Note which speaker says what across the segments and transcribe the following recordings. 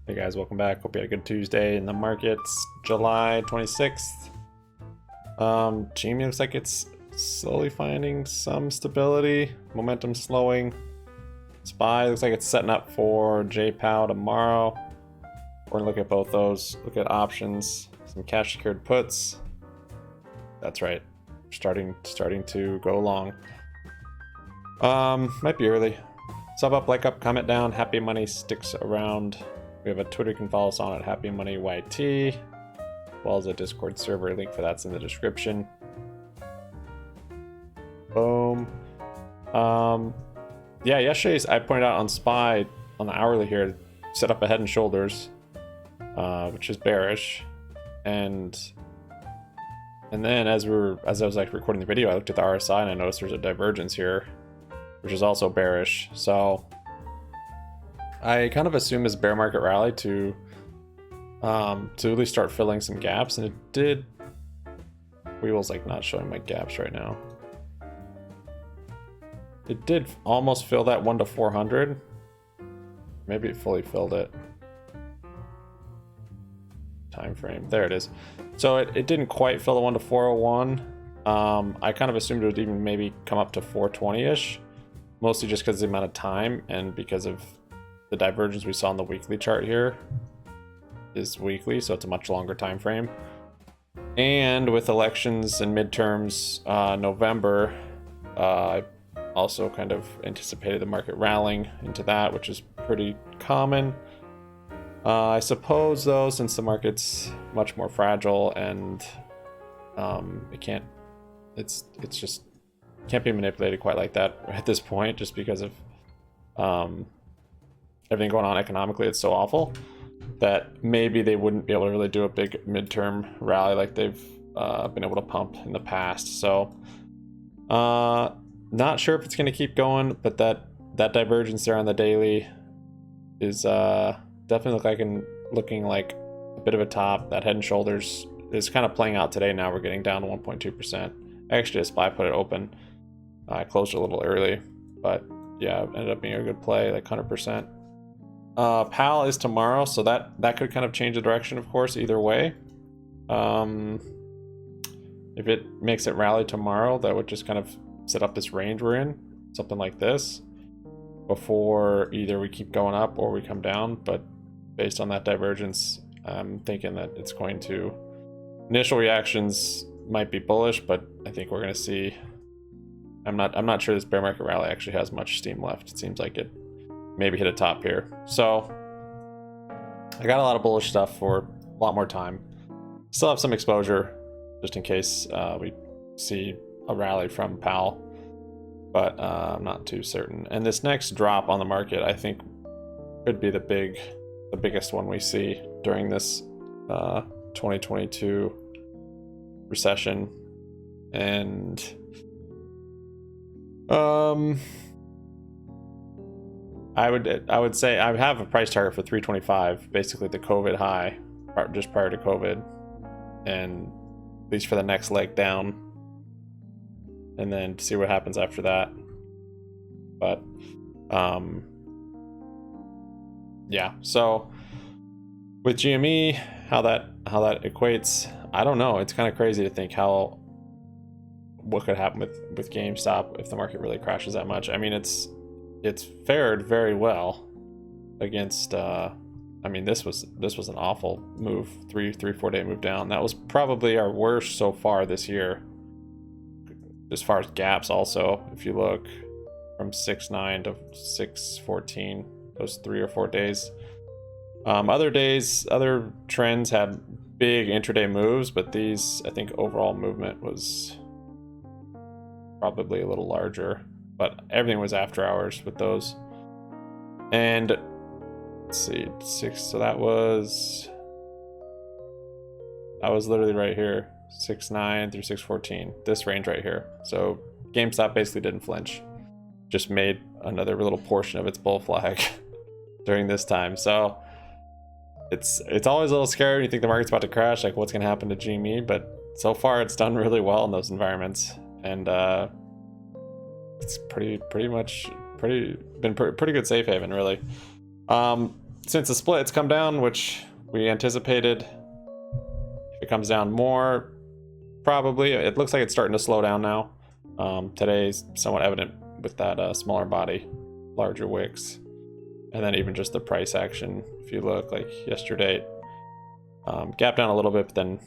Speaker 1: Hey guys, welcome back. Hope you had a good Tuesday in the markets. July 26th. GME looks like it's slowly finding some stability. Momentum slowing. SPY looks like it's setting up for JPOW tomorrow. We're gonna look at both those. Look at options, some cash secured puts. That's right. Starting to go long. Might be early. Sub up, like up, comment down. Happy Money sticks around. We have a Twitter you can follow us on at Happy Money YT, as well as a Discord server. Link for that's in the description. Boom. Yeah, yesterday I pointed out on SPY on the hourly here, set up a head and shoulders, which is bearish, and then as I was like recording the video, I looked at the RSI and I noticed there's a divergence here, which is also bearish. So I kind of assume this bear market rally to really start filling some gaps, and it did. Weeble's like not showing my gaps right now. It did almost fill that 1 to 400. Maybe it fully filled it. Time frame. There it is. So it didn't quite fill the 1 to 401. I kind of assumed it would even maybe come up to 420-ish, mostly just because of the amount of time and because of the divergence we saw on the weekly chart here is weekly, so it's a much longer time frame. And with elections and midterms November, I also kind of anticipated the market rallying into that, which is pretty common. I suppose though, since the market's much more fragile and it's just can't be manipulated quite like that at this point, just because of everything going on economically. It's so awful that maybe they wouldn't be able to really do a big midterm rally like they've been able to pump in the past. So not sure if it's going to keep going, but that divergence there on the daily is definitely looking like a bit of a top. That head and shoulders is kind of playing out today. Now we're getting down to 1.2%. Actually, a SPY put it open. I closed it a little early, but yeah, it ended up being a good play, like 100%. PAL is tomorrow, so that could kind of change the direction, of course, either way. If it makes it rally tomorrow, that would just kind of set up this range we're in, something like this, before either we keep going up or we come down. But based on that divergence, I'm thinking that it's going to, initial reactions might be bullish, but I think we're going to see, I'm not sure this bear market rally actually has much steam left. It seems like it maybe hit a top here. So I got a lot of bullish stuff for a lot more time. Still have some exposure just in case we see a rally from PAL, but I'm not too certain. And this next drop on the market, I think, could be the biggest one we see during this 2022 recession. And I would say I have a price target for 325, basically the COVID high, just prior to COVID, and at least for the next leg down, and then to see what happens after that. But yeah, so with GME, how that equates, I don't know. It's kind of crazy to think what could happen with GameStop if the market really crashes that much. I mean, it's fared very well against I mean, this was an awful move, 4 day move down. That was probably our worst so far this year as far as gaps. Also, if you look from 6.9 to 6.14, those 3 or 4 days. Other trends had big intraday moves, but these, I think overall movement was probably a little larger, but everything was after hours with those. And let's see, 6, so that was literally right here, 6.9 through 6.14, this range right here. So GameStop basically didn't flinch, just made another little portion of its bull flag during this time. So it's always a little scary when you think the market's about to crash, like what's going to happen to GME, but so far it's done really well in those environments. And it's pretty good safe haven, really. since the split, it's come down, which we anticipated. If it comes down more, probably. It looks like it's starting to slow down now. Today's somewhat evident with that smaller body, larger wicks, and then even just the price action. If you look, like yesterday, gap down a little bit, but then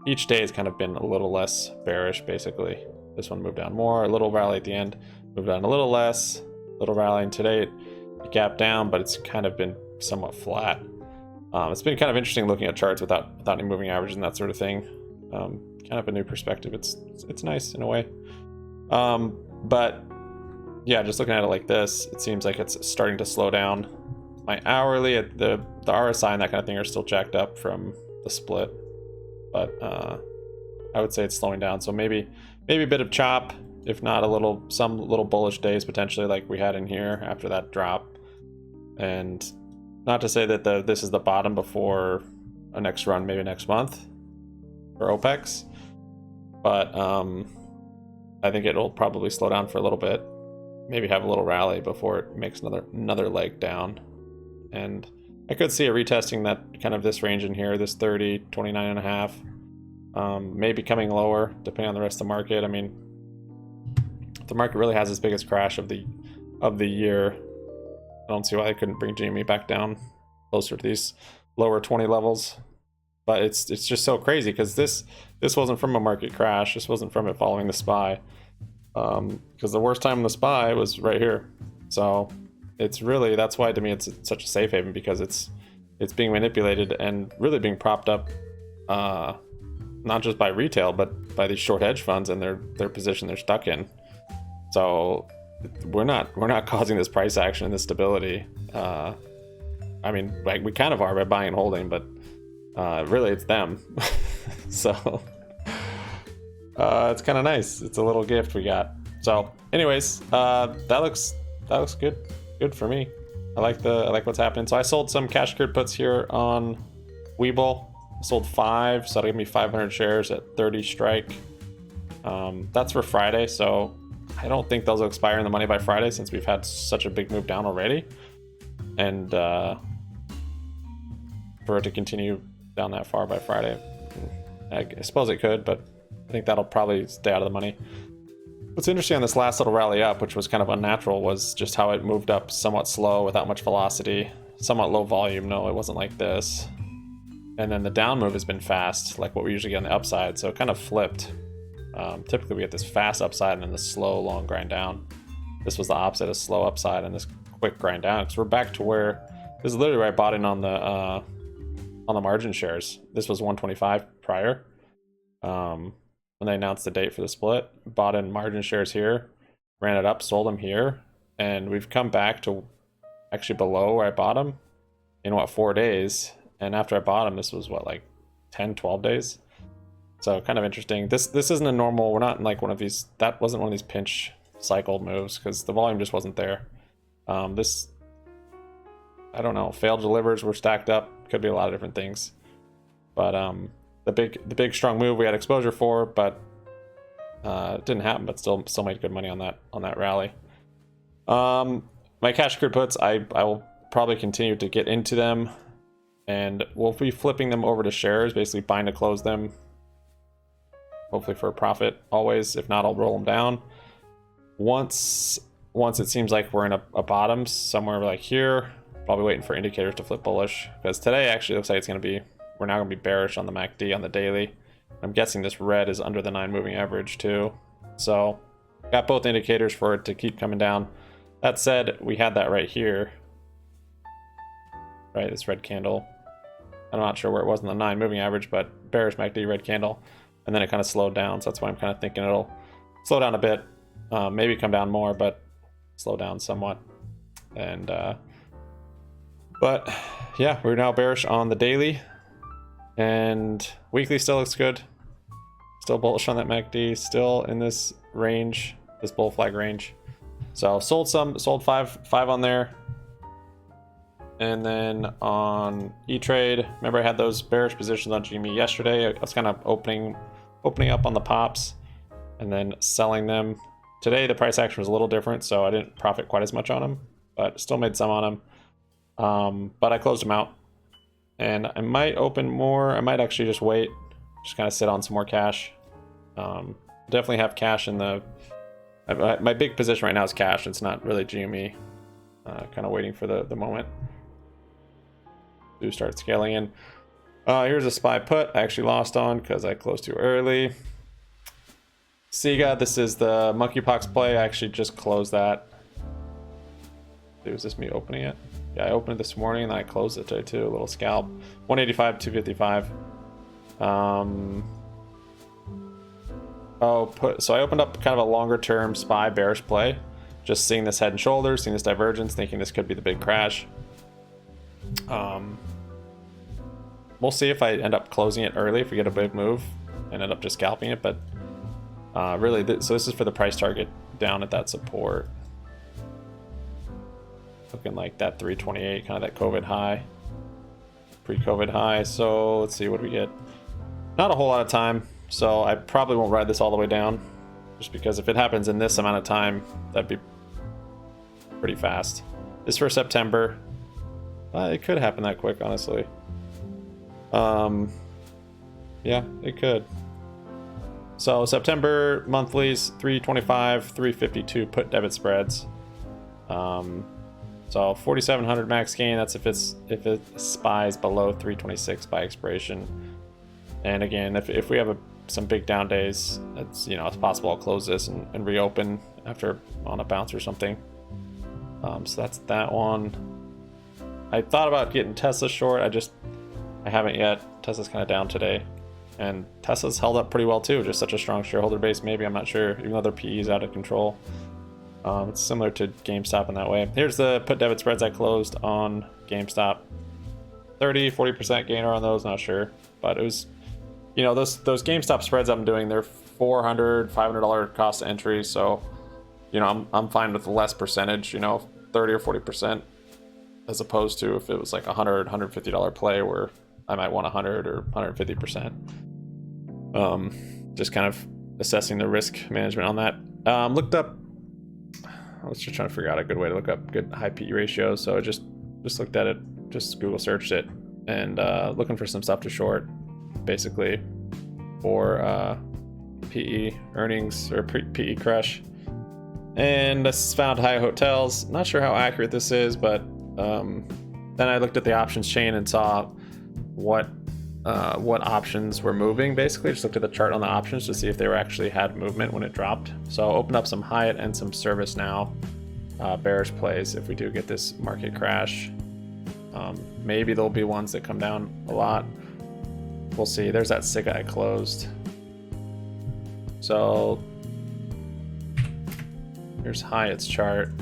Speaker 1: each day has kind of been a little less bearish, basically. This one moved down more, a little rally at the end, moved down a little less, little rally, and today it gapped down, but it's kind of been somewhat flat. It's been kind of interesting looking at charts without any moving averages and that sort of thing. Kind of a new perspective. It's nice in a way. But yeah, just looking at it like this, it seems like it's starting to slow down. My hourly at the RSI and that kind of thing are still jacked up from the split, but I would say it's slowing down. So maybe a bit of chop, if not some little bullish days potentially, like we had in here after that drop. And not to say that this is the bottom before a next run, maybe next month for OPEX, but I think it'll probably slow down for a little bit, maybe have a little rally before it makes another leg down. And I could see it retesting that kind of this range in here, this 30, 29 and a half, maybe coming lower depending on the rest of the market. I mean, if the market really has its biggest crash of the year, I don't see why they couldn't bring GME back down closer to these lower 20 levels. But it's just so crazy because this wasn't from a market crash. This wasn't from it following the SPY. Because the worst time in the SPY was right here. So it's really, that's why to me it's such a safe haven, because it's being manipulated and really being propped up, not just by retail, but by these short hedge funds and their position they're stuck in. So we're not causing this price action and this stability. I mean, like, we kind of are by buying and holding, but really it's them. So it's kind of nice. It's a little gift we got. So anyways, that looks good for me. I like what's happening. So I sold some cash secured puts here on Webull. I sold 5, so that'll give me 500 shares at 30 strike. That's for Friday, so I don't think those will expire in the money by Friday, since we've had such a big move down already. And for it to continue down that far by Friday, I suppose it could, but I think that'll probably stay out of the money. What's interesting on this last little rally up, which was kind of unnatural, was just how it moved up somewhat slow without much velocity, somewhat low volume. No, it wasn't like this. And then the down move has been fast, like what we usually get on the upside, so it kind of flipped. Typically we get this fast upside and then the slow long grind down. This was the opposite, a slow upside and this quick grind down, because we're back to where this is literally where I bought in on the margin shares. This was 125 prior, when they announced the date for the split. Bought in margin shares here, ran it up, sold them here, and we've come back to actually below where I bought them in 4 days. And after I bought them, this was like 10-12 days. So kind of interesting. This isn't a normal, we're not in like one of these, that wasn't one of these pinch cycled moves, because the volume just wasn't there. This, I don't know, failed delivers were stacked up, could be a lot of different things. But the big strong move we had exposure for, but it didn't happen, but still made good money on that rally. My cash secured puts, I will probably continue to get into them, and we'll be flipping them over to shares, basically buying to close them, hopefully for a profit always. If not, I'll roll them down. Once it seems like we're in a bottom somewhere like here, probably waiting for indicators to flip bullish, because today actually looks like it's going to be, we're now going to be bearish on the MACD on the daily. I'm guessing this red is under the 9 moving average too. So got both indicators for it to keep coming down. That said, we had that right here, right, this red candle. I'm not sure where it was in the 9 moving average, but bearish MACD, red candle, and then it kind of slowed down. So that's why I'm kind of thinking it'll slow down a bit, maybe come down more, but slow down somewhat. And but yeah, we're now bearish on the daily, and weekly still looks good. Still bullish on that MACD, still in this range, this bull flag range. So sold 5 on there. And then on E-Trade, remember I had those bearish positions on GME yesterday. I was kind of opening up on the pops and then selling them. Today the price action was a little different, so I didn't profit quite as much on them, but still made some on them. But I closed them out. And I might open more. I might actually just wait. Just kind of sit on some more cash. Definitely have cash in the... My big position right now is cash. It's not really GME. Kind of waiting for the moment to start scaling in. Here's a SPY put. I actually lost on because I closed too early. Sega, this is the monkeypox play. I actually just closed that. Was this me opening it? Yeah, I opened it this morning and then I closed it today too. A little scalp. 185, 255. So I opened up kind of a longer term SPY bearish play. Just seeing this head and shoulders, seeing this divergence, thinking this could be the big crash. We'll see if I end up closing it early, if we get a big move and end up just scalping it. But really, so this is for the price target down at that support. Looking like that 328, kind of that COVID high, pre-COVID high. So let's see, what do we get? Not a whole lot of time, so I probably won't ride this all the way down, just because if it happens in this amount of time, that'd be pretty fast. This for September. It could happen that quick, honestly. Yeah, it could. So September monthlies, 325, 352 put debit spreads. So 4,700 max gain. That's if it spies below 326 by expiration. And again, if we have some big down days, it's it's possible I'll close this and reopen after on a bounce or something. So that's that one. I thought about getting Tesla short. I haven't yet. Tesla's kind of down today, and Tesla's held up pretty well too. Just such a strong shareholder base. Maybe, I'm not sure. Even though their PE is out of control. It's similar to GameStop in that way. Here's the put debit spreads I closed on GameStop. 30-40% gainer on those, not sure. But it was, those GameStop spreads I'm doing, they're $400, $500 cost to entry. So, I'm fine with less percentage, 30 or 40%, as opposed to if it was like $100, $150 play where I might want 100 or 150%. Just kind of assessing the risk management on that. Looked up, I was just trying to figure out a good way to look up good high PE ratios. So I just looked at it, just Google searched it, and looking for some stuff to short, basically, for PE earnings or PE crush. And I found Hyatt Hotels. Not sure how accurate this is, but then I looked at the options chain and saw what options were moving. Basically, just looked at the chart on the options to see if they were actually had movement when it dropped. So I opened up some Hyatt and some ServiceNow bearish plays if we do get this market crash. Maybe there'll be ones that come down a lot. We'll see. There's that SIGA I closed. So here's Hyatt's chart.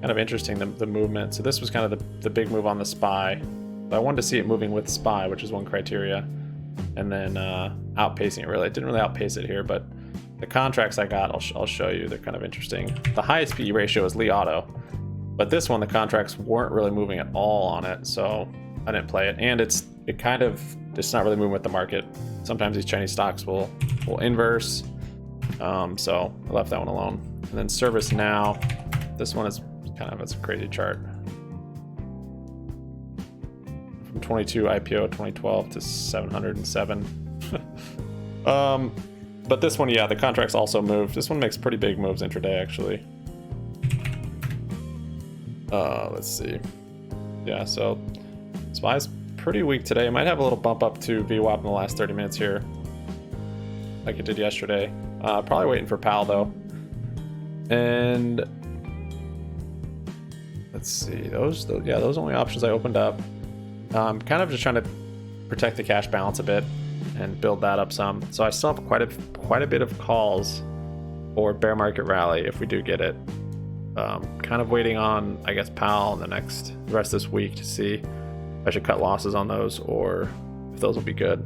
Speaker 1: Kind of interesting, the movement. So this was kind of the big move on the SPY. But I wanted to see it moving with SPY, which is one criteria, and then outpacing it. Really, it didn't really outpace it here, but the contracts I got, I'll show you. They're kind of interesting. The highest PE ratio is Li Auto, but this one the contracts weren't really moving at all on it, so I didn't play it. And it's not really moving with the market. Sometimes these Chinese stocks will inverse, so I left that one alone. And then ServiceNow, this one is it's a crazy chart. From 22 IPO 2012 to 707. But this one, yeah, the contracts also moved. This one makes pretty big moves intraday, actually. Let's see. Yeah, so SPY's pretty weak today. It might have a little bump up to VWAP in the last 30 minutes here, like it did yesterday. Probably waiting for PAL though. And let's see, those only options I opened up. Kind of just trying to protect the cash balance a bit and build that up some. So I still have quite a bit of calls for bear market rally if we do get it. Kind of waiting on, I guess, PAL in the rest of this week to see if I should cut losses on those or if those will be good.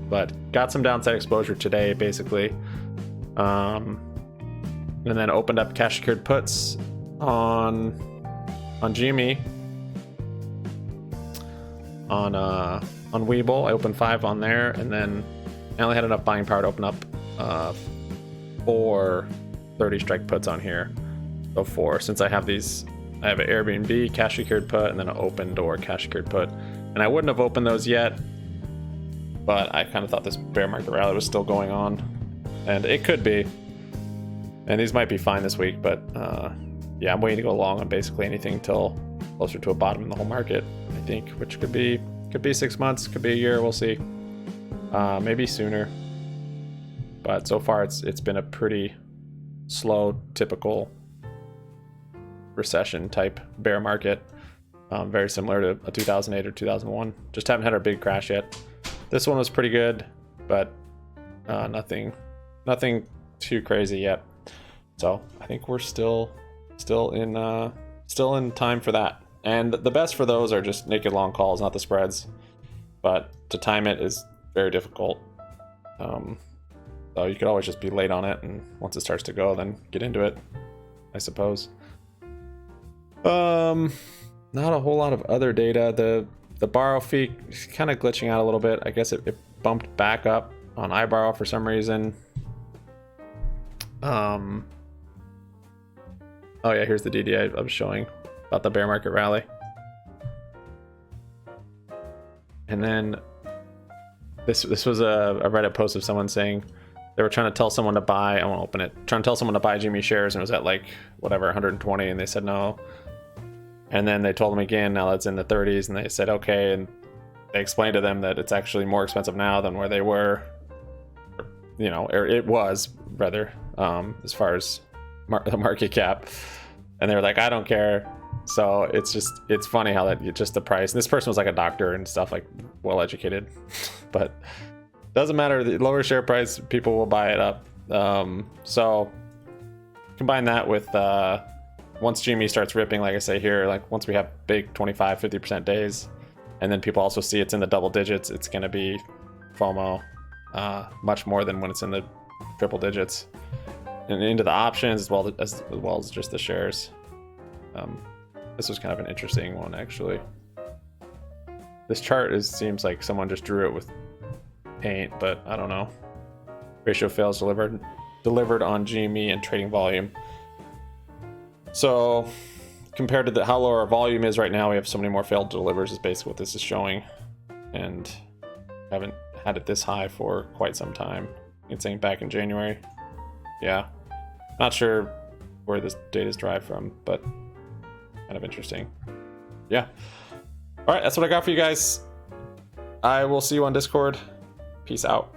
Speaker 1: But got some downside exposure today, basically. And then opened up cash secured puts on GME. On Webull, I opened 5 on there, and then I only had enough buying power to open up 4 30 strike puts on here. So 4, since I have these I have an Airbnb cash secured put and then an open door cash secured put. And I wouldn't have opened those yet, but I kind of thought this bear market rally was still going on, and it could be. And these might be fine this week, but yeah, I'm waiting to go long on basically anything until closer to a bottom in the whole market, I think, which could be 6 months, could be a year, we'll see. Maybe sooner. But so far it's been a pretty slow, typical recession type bear market. Very similar to a 2008 or 2001. Just haven't had our big crash yet. This one was pretty good, but nothing too crazy yet. So I think we're still in time for that. And the best for those are just naked long calls, not the spreads. But to time it is very difficult. So you could always just be late on it, and once it starts to go, then get into it, I suppose. Not a whole lot of other data. The borrow fee is kind of glitching out a little bit. I guess it bumped back up on iBorrow for some reason. Oh yeah, here's the DD I was showing about the bear market rally. And then this was a Reddit post of someone saying they were trying to tell someone to buy, I won't open it, trying to tell someone to buy GME shares, and it was at like whatever 120, and they said no. And then they told them again, now that's in the 30s, and they said okay, and they explained to them that it's actually more expensive now than where they were, you know, or it was rather, as far as the market cap. And they were like, I don't care. So it's funny how that just the price, and this person was like a doctor and stuff, like well educated, but doesn't matter. The lower share price, people will buy it up. So combine that with once GME starts ripping, like I say here, like once we have big 25-50% days, and then people also see it's in the double digits, it's going to be FOMO much more than when it's in the triple digits, and into the options as well as just the shares. This was kind of an interesting one, actually. This chart seems like someone just drew it with paint, but I don't know. Ratio fails delivered on GME and trading volume. So compared to how low our volume is right now, we have so many more failed delivers is basically what this is showing, and haven't had it this high for quite some time. It's saying back in January. Yeah, not sure where this data is derived from, but kind of interesting. Yeah. All right, that's what I got for you guys. I will see you on Discord. Peace out.